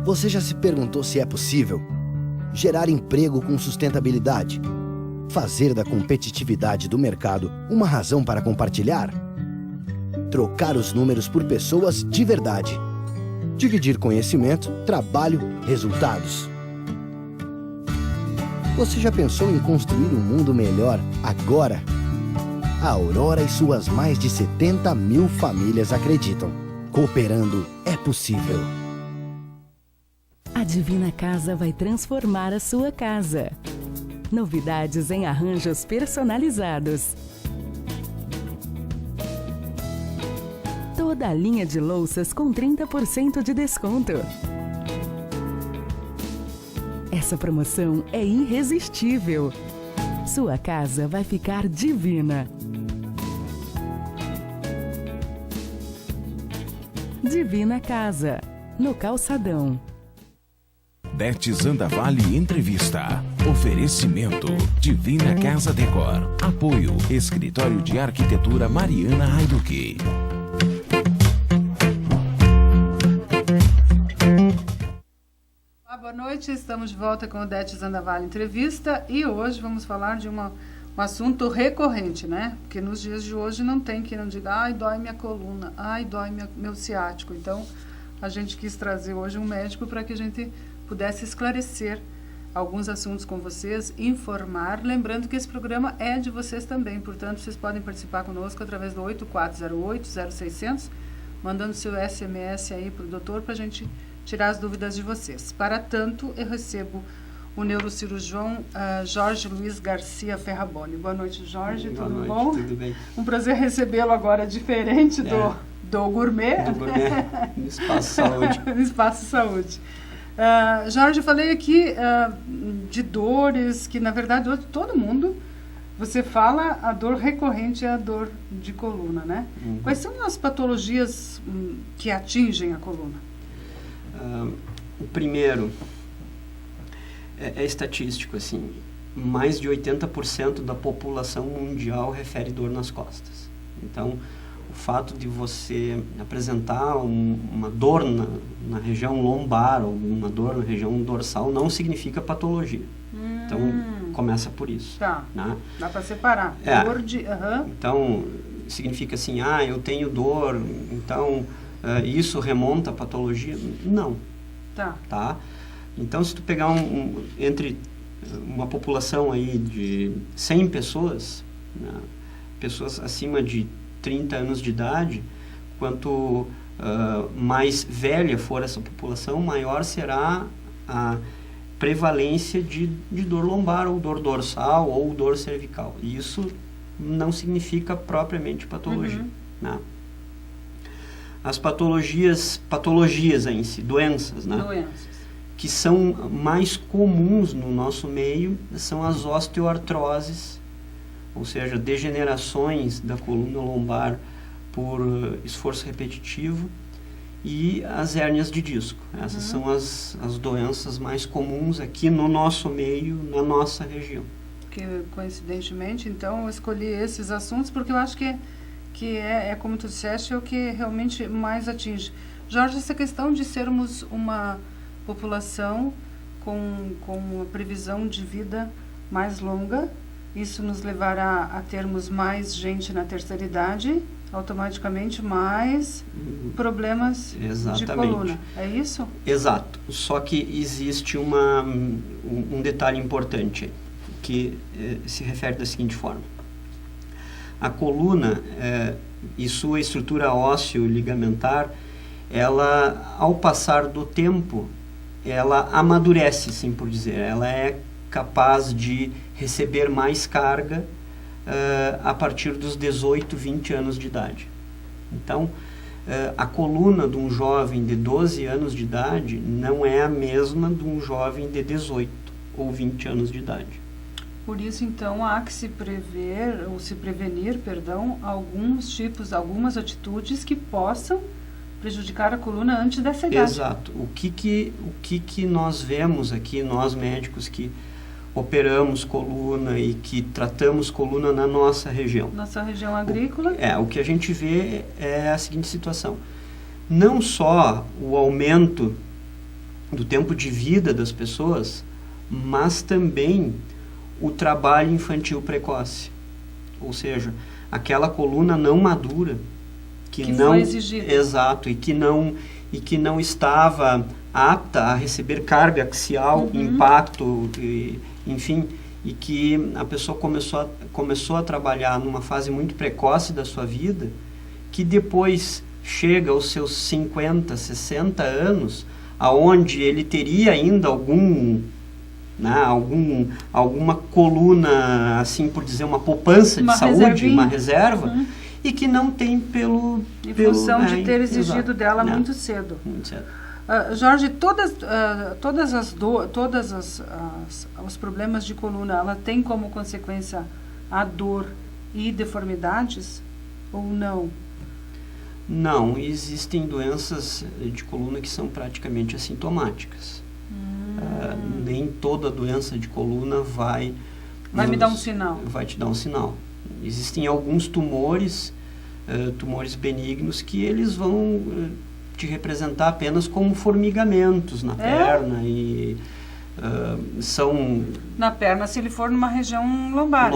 Você já se perguntou se é possível gerar emprego com sustentabilidade? Fazer da competitividade do mercado uma razão para compartilhar? Trocar os números por pessoas de verdade. Dividir conhecimento, trabalho, resultados. Você já pensou em construir um mundo melhor agora? A Aurora e suas mais de 70 mil famílias acreditam. Cooperando é possível. A Divina Casa vai transformar a sua casa. Novidades em arranjos personalizados. Toda a linha de louças com 30% de desconto. Essa promoção é irresistível. Sua casa vai ficar divina. Divina Casa, no Calçadão. Dete Zandavalli Entrevista. Oferecimento Divina Casa Decor. Apoio Escritório de Arquitetura Mariana Haiduki. Boa noite, estamos de volta com o Dete Zandavalli Entrevista e hoje vamos falar de um assunto recorrente, né? Porque nos dias de hoje não tem quem não diga, ai, dói minha coluna, ai, dói meu ciático. Então, a gente quis trazer hoje um médico para que a gente pudesse esclarecer alguns assuntos com vocês, informar, lembrando que esse programa é de vocês também, portanto, vocês podem participar conosco através do 8408-0600, mandando seu SMS aí para o doutor para a gente tirar as dúvidas de vocês. Para tanto, eu recebo o neurocirurgião Jorge Luiz Garcia Ferraboni. Boa noite, Jorge, tudo bom? Tudo bem. Um prazer recebê-lo agora, diferente do gourmet. Do gourmet, no Espaço Saúde. No Espaço Saúde. Jorge, eu falei aqui de dores, que na verdade hoje todo mundo, você fala, a dor recorrente é a dor de coluna, né? Uhum. Quais são as patologias que atingem a coluna? O primeiro é estatístico, assim, mais de 80% da população mundial refere dor nas costas. Então, o fato de você apresentar uma dor na região lombar ou uma dor na região dorsal não significa patologia. Então, começa por isso. Tá, né? Dá para separar. Dor de... Então, significa assim, eu tenho dor, então isso remonta à patologia? Não. Tá? Então, se tu pegar entre uma população aí de 100 pessoas, né, pessoas acima de 30 anos de idade, quanto mais velha for essa população, maior será a prevalência de dor lombar, ou dor dorsal, ou dor cervical. E isso não significa propriamente patologia. Né? As patologias em si, doenças, né? Que são mais comuns no nosso meio, são as osteoartroses, ou seja, degenerações da coluna lombar por esforço repetitivo, e as hérnias de disco. Essas são as doenças mais comuns aqui no nosso meio, na nossa região. Que, coincidentemente, então, eu escolhi esses assuntos porque eu acho que é como tu disseste, é o que realmente mais atinge. Jorge, essa questão de sermos uma população com uma previsão de vida mais longa, isso nos levará a termos mais gente na terceira idade, automaticamente mais problemas de coluna. É isso? Exato. Só que existe um detalhe importante que se refere da seguinte forma. A coluna e sua estrutura ósseo-ligamentar, ela, ao passar do tempo, ela amadurece, assim por dizer. Ela é capaz de receber mais carga a partir dos 18, 20 anos de idade. Então, a coluna de um jovem de 12 anos de idade não é a mesma de um jovem de 18 ou 20 anos de idade. Por isso, então, há que se prevenir, algumas atitudes que possam prejudicar a coluna antes dessa idade. Exato. O que nós vemos aqui, nós médicos que operamos coluna e que tratamos coluna na nossa região. Nossa região agrícola? O que a gente vê é a seguinte situação. Não só o aumento do tempo de vida das pessoas, mas também o trabalho infantil precoce. Ou seja, aquela coluna não madura, que não foi exigida. Exato, e que não estava apta a receber carga axial, impacto, enfim, e que a pessoa começou a trabalhar numa fase muito precoce da sua vida, que depois chega aos seus 50, 60 anos, aonde ele teria ainda alguma coluna, assim por dizer, uma poupança de saúde, uma reserva, e que não tem em função de ter exigido dela muito cedo. Muito cedo. Jorge, todos os problemas de coluna, ela tem como consequência a dor e deformidades ou não? Não, existem doenças de coluna que são praticamente assintomáticas. Nem toda doença de coluna vai me dar um sinal. Vai te dar um sinal. Existem alguns tumores benignos, que eles vão te representar apenas como formigamentos na perna e são... Na perna, se ele for numa região lombar.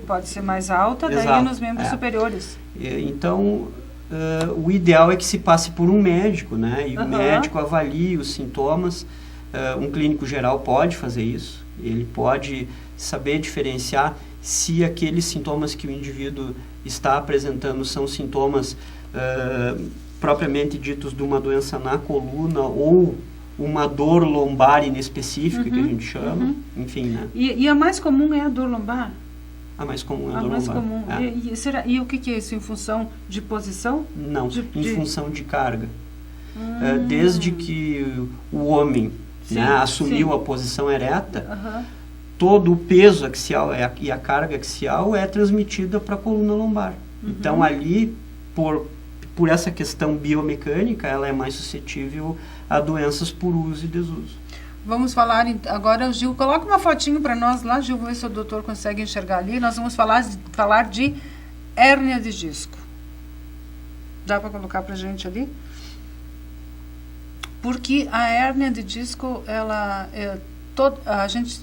Pode ser mais alta, exato, daí nos membros superiores. Então, o ideal é que se passe por um médico, né? E o médico avalie os sintomas. Um clínico geral pode fazer isso. Ele pode saber diferenciar se aqueles sintomas que o indivíduo está apresentando são sintomas propriamente ditos de uma doença na coluna ou uma dor lombar inespecífica, que a gente chama, enfim, né? E a mais comum é a dor lombar? A mais comum é a dor lombar. Comum. E o que é isso? Em função de posição? Não, em função de carga. Desde que o homem assumiu a posição ereta, todo o peso axial e a carga axial é transmitida para a coluna lombar. Então, ali, por essa questão biomecânica, ela é mais suscetível a doenças por uso e desuso. Vamos falar agora, Gil, coloca uma fotinho para nós lá, Gil, vamos ver se o doutor consegue enxergar ali. Nós vamos falar de hérnia de disco. Dá para colocar para a gente ali? Porque a hérnia de disco, ela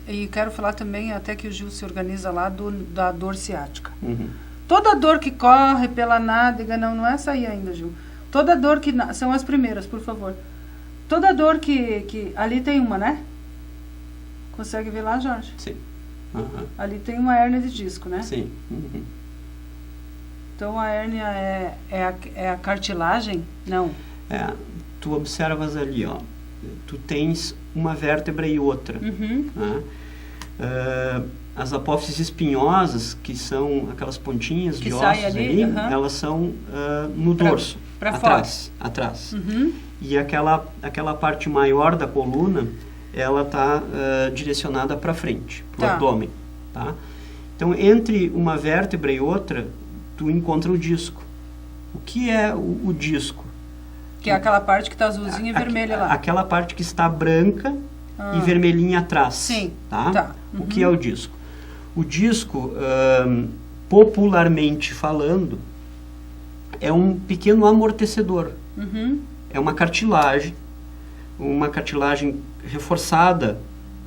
e quero falar também, até que o Gil se organiza lá, da dor ciática. Toda dor que corre pela nádega, não é essa aí ainda, Gil. Toda dor que... São as primeiras, por favor. Toda dor que... Ali tem uma, né? Consegue ver lá, Jorge? Sim. Ali tem uma hérnia de disco, né? Sim. Então, a hérnia é a cartilagem? Não. Tu observas ali, ó. Tu tens uma vértebra e outra. Né? As apófises espinhosas, que são aquelas pontinhas de ossos ali, elas são no dorso, atrás. E aquela parte maior da coluna, ela está direcionada para frente, para o abdômen. Tá? Então, entre uma vértebra e outra, tu encontra o disco. O que é o disco? Que é aquela parte que está azulzinha e vermelha lá. Aquela parte que está branca e vermelhinha atrás. Sim. Tá? O que é o disco? O disco, popularmente falando, é um pequeno amortecedor. É uma cartilagem reforçada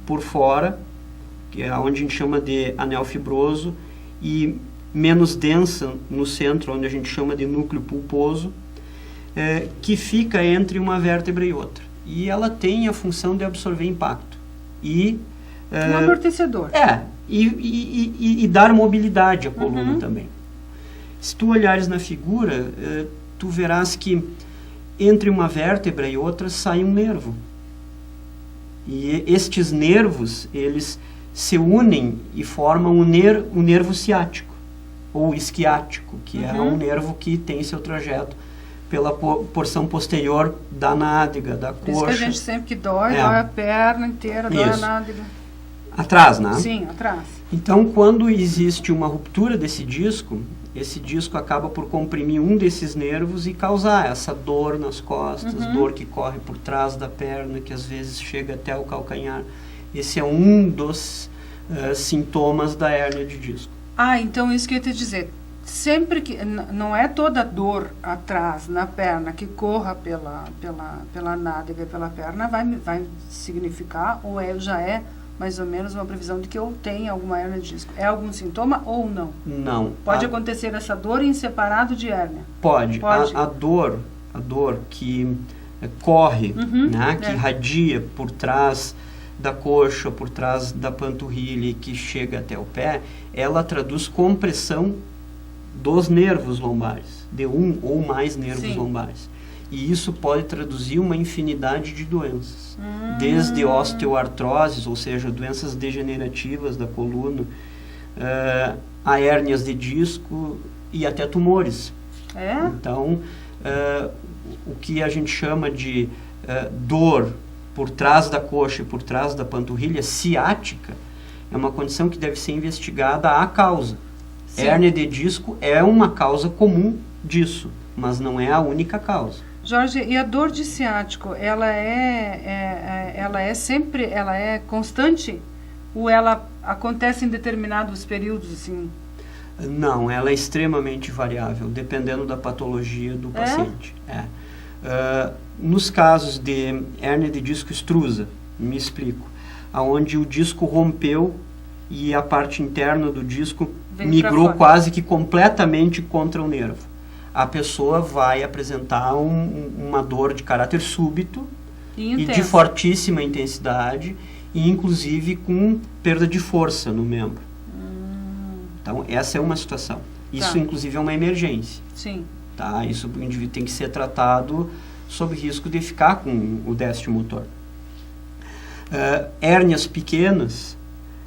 por fora, que é onde a gente chama de anel fibroso, e menos densa no centro, onde a gente chama de núcleo pulposo, que fica entre uma vértebra e outra. E ela tem a função de absorver impacto. Um amortecedor. E dar mobilidade à coluna também. Se tu olhares na figura, tu verás que entre uma vértebra e outra sai um nervo. E estes nervos, eles se unem e formam o nervo ciático, ou isquiático, que é um nervo que tem seu trajeto pela porção posterior da nádega, da coxa. Por isso que a gente sempre que dói a perna inteira, dói a nádega. Atrás, né? Sim, atrás. Então, quando existe uma ruptura desse disco, esse disco acaba por comprimir um desses nervos e causar essa dor nas costas, dor que corre por trás da perna, que às vezes chega até o calcanhar. Esse é um dos sintomas da hérnia de disco. Então isso que eu ia te dizer. sempre que... Não é toda dor atrás, na perna, que corra pela nádega e pela perna, vai significar, ou já é mais ou menos uma previsão de que eu tenho alguma hérnia de disco. É algum sintoma ou não? Não. Pode acontecer essa dor em separado de hérnia? Pode. A dor que corre, né, que irradia por trás da coxa, por trás da panturrilha e que chega até o pé, ela traduz compressão dos nervos lombares, de um ou mais nervos lombares. E isso pode traduzir uma infinidade de doenças, desde osteoartroses, ou seja, doenças degenerativas da coluna, a hérnias de disco e até tumores. Então, o que a gente chama de dor por trás da coxa e por trás da panturrilha, ciática, é uma condição que deve ser investigada a causa. Hérnia de disco é uma causa comum disso, mas não é a única causa. Jorge, e a dor de ciático, ela é sempre constante? Ou ela acontece em determinados períodos, assim? Não, ela é extremamente variável, dependendo da patologia do paciente. Nos casos de hérnia de disco extrusa, me explico, onde o disco rompeu e a parte interna do disco migrou quase que completamente contra o nervo. A pessoa vai apresentar uma dor de caráter súbito e de fortíssima intensidade, e inclusive com perda de força no membro. Então, essa é uma situação. Isso, inclusive, é uma emergência. Sim. Tá? Isso, o indivíduo tem que ser tratado sob risco de ficar com o déficit motor. Hérnias pequenas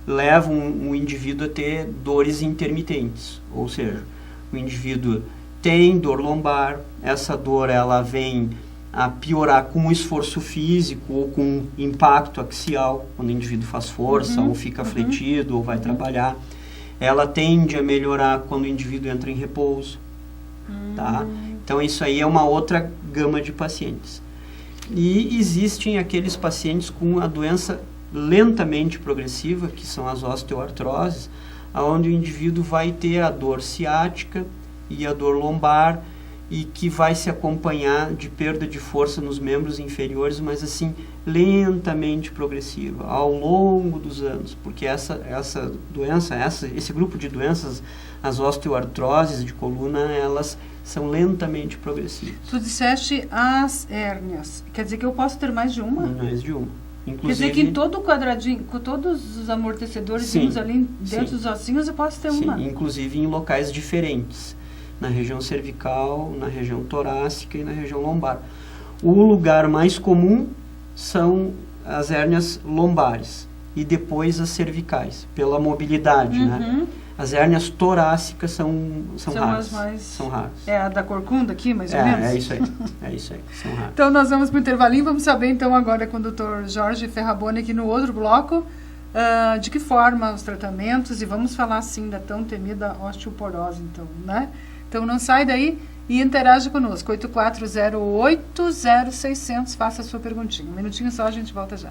levam o indivíduo a ter dores intermitentes, ou seja, o indivíduo tem dor lombar, essa dor ela vem a piorar com o esforço físico ou com impacto axial, quando o indivíduo faz força ou fica fletido ou vai trabalhar. Ela tende a melhorar quando o indivíduo entra em repouso. Tá? Então isso aí é uma outra gama de pacientes. E existem aqueles pacientes com a doença lentamente progressiva, que são as osteoartroses, onde o indivíduo vai ter a dor ciática e a dor lombar, e que vai se acompanhar de perda de força nos membros inferiores, mas assim, lentamente progressiva, ao longo dos anos, porque essa doença, esse grupo de doenças, as osteoartroses de coluna, elas são lentamente progressivas. Tu disseste as hérnias, quer dizer que eu posso ter mais de uma? Mais de uma. Inclusive, quer dizer que em todo o quadradinho, com todos os amortecedores ali dentro dos ossinhos, eu posso ter uma? Inclusive em locais diferentes. Na região cervical, na região torácica e na região lombar. O lugar mais comum são as hérnias lombares e depois as cervicais, pela mobilidade, né? As hérnias torácicas são raras. São raras. É a da corcunda aqui, mais ou menos? É isso aí. É isso aí. São raras. Então nós vamos para o intervalinho, vamos saber então agora com o Dr. Jorge Ferraboni aqui no outro bloco, de que forma os tratamentos, e vamos falar sim da tão temida osteoporose, então, né? Então não sai daí e interaja conosco. 8408-0600, faça a sua perguntinha. Um minutinho só, a gente volta já.